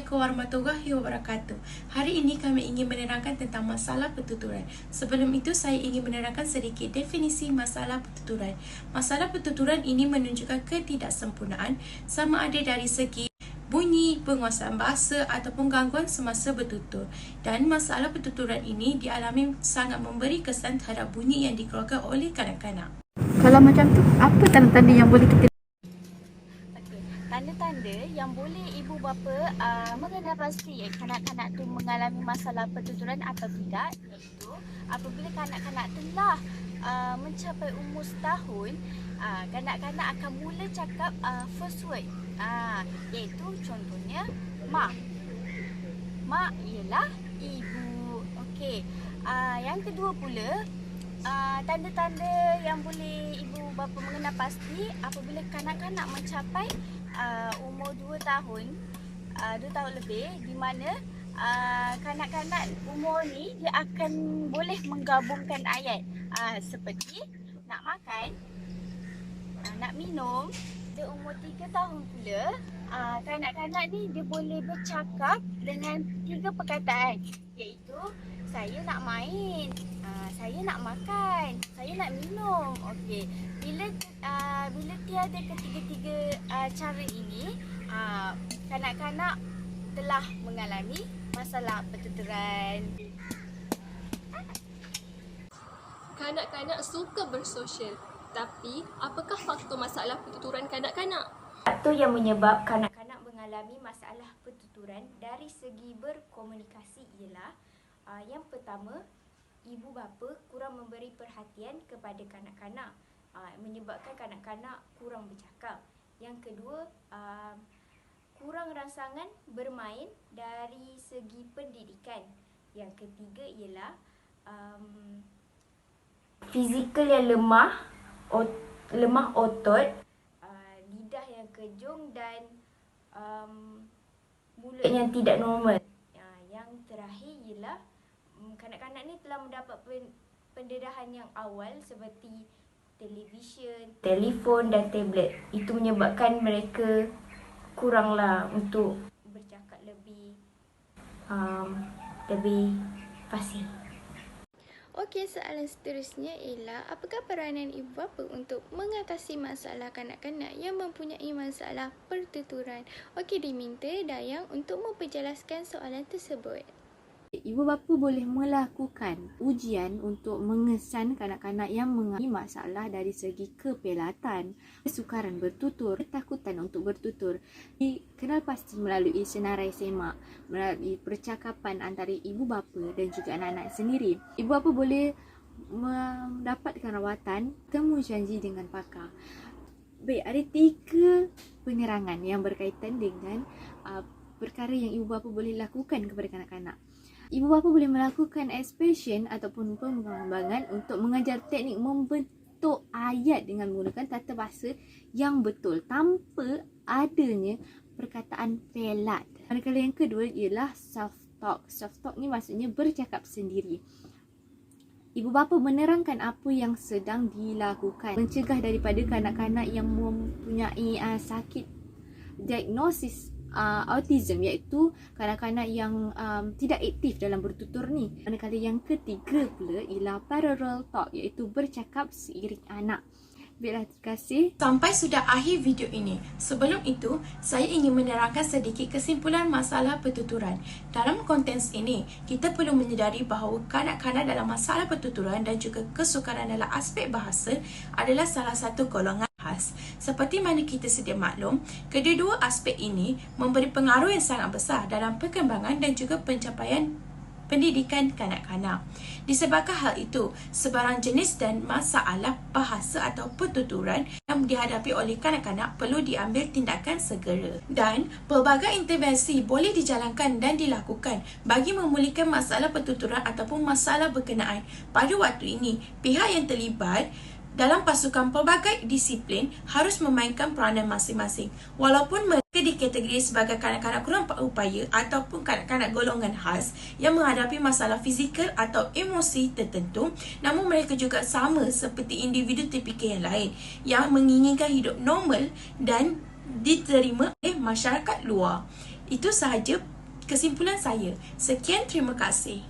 Assalamualaikum warahmatullahi wabarakatuh. Hari ini kami ingin menerangkan tentang masalah pertuturan. Sebelum itu saya ingin menerangkan sedikit definisi masalah pertuturan. Masalah pertuturan ini menunjukkan ketidaksempurnaan sama ada dari segi bunyi, penguasaan bahasa ataupun gangguan semasa bertutur. Dan masalah pertuturan ini dialami sangat memberi kesan terhadap bunyi yang dikeluarkan oleh kanak-kanak. Kalau macam tu, apa tanda-tanda yang boleh kita Tanda-tanda yang boleh ibu bapa mengenal pasti kanak-kanak tu mengalami masalah pertuturan atau tidak, iaitu apabila kanak-kanak telah mencapai umur setahun, kanak-kanak akan mula cakap first word, iaitu contohnya mak. Mak ialah ibu. Okey. Yang kedua pula, tanda-tanda yang boleh ibu bapa mengenal pasti apabila kanak-kanak mencapai umur 2 tahun, 2 tahun lebih, di mana kanak-kanak umur ni dia akan boleh menggabungkan ayat seperti nak makan, nak minum. Dia umur 3 tahun pula, kanak-kanak ni dia boleh bercakap dengan 3 perkataan, iaitu saya nak main, saya nak makan, saya nak minum. Okey. Bila tiada ketiga-tiga cara ini, kanak-kanak telah mengalami masalah pertuturan. Kanak-kanak suka bersosial, tapi apakah faktor masalah pertuturan kanak-kanak? Faktor yang menyebab kanak-kanak mengalami masalah pertuturan dari segi berkomunikasi ialah yang pertama, ibu bapa kurang memberi perhatian kepada kanak-kanak, menyebabkan kanak-kanak kurang bercakap. Yang kedua, kurang rangsangan bermain dari segi pendidikan. Yang ketiga ialah fizikal yang lemah otot, lidah yang kejung dan mulut yang tidak normal. Yang terakhir ialah kanak-kanak ni telah mendapat pendedahan yang awal seperti televisyen, telefon dan tablet. Itu menyebabkan mereka kuranglah untuk bercakap lebih fasih. Okey, soalan seterusnya ialah apakah peranan ibu bapa untuk mengatasi masalah kanak-kanak yang mempunyai masalah pertuturan? Okey, diminta Dayang untuk memperjelaskan soalan tersebut. Ibu bapa boleh melakukan ujian untuk mengesan kanak-kanak yang mengalami masalah dari segi kepelatan, kesukaran bertutur, ketakutan untuk bertutur. Dikenal pasti melalui senarai semak, melalui percakapan antara ibu bapa dan juga anak-anak sendiri. Ibu bapa boleh mendapatkan rawatan, temu janji dengan pakar. Baik, ada 3 penerangan yang berkaitan dengan perkara yang ibu bapa boleh lakukan kepada kanak-kanak. Ibu bapa boleh melakukan expression ataupun pengembangan untuk mengajar teknik membentuk ayat dengan menggunakan tata bahasa yang betul tanpa adanya perkataan pelat. Manakala yang kedua ialah self-talk. Self-talk ni maksudnya bercakap sendiri. Ibu bapa menerangkan apa yang sedang dilakukan, mencegah daripada kanak-kanak yang mempunyai sakit diagnosis autism, iaitu kanak-kanak yang tidak aktif dalam bertutur ni. Manakala yang ketiga pula ialah parallel talk, iaitu bercakap seiring anak. Baiklah, terima kasih. Sampai sudah akhir video ini. Sebelum itu, saya ingin menerangkan sedikit kesimpulan masalah pertuturan. Dalam konteks ini, kita perlu menyedari bahawa kanak-kanak dalam masalah pertuturan dan juga kesukaran dalam aspek bahasa adalah salah satu golongan khas. Seperti mana kita sedia maklum, kedua-dua aspek ini memberi pengaruh yang sangat besar dalam perkembangan dan juga pencapaian pendidikan kanak-kanak. Disebabkan hal itu, sebarang jenis dan masalah bahasa atau pertuturan yang dihadapi oleh kanak-kanak perlu diambil tindakan segera. Dan pelbagai intervensi boleh dijalankan dan dilakukan bagi memulihkan masalah pertuturan ataupun masalah berkenaan. Pada waktu ini, pihak yang terlibat dalam pasukan pelbagai disiplin harus memainkan peranan masing-masing. Walaupun mereka dikategori sebagai kanak-kanak kurang upaya ataupun kanak-kanak golongan khas yang menghadapi masalah fizikal atau emosi tertentu, namun mereka juga sama seperti individu tipikal yang lain yang menginginkan hidup normal dan diterima oleh masyarakat luar. Itu sahaja kesimpulan saya. Sekian, terima kasih.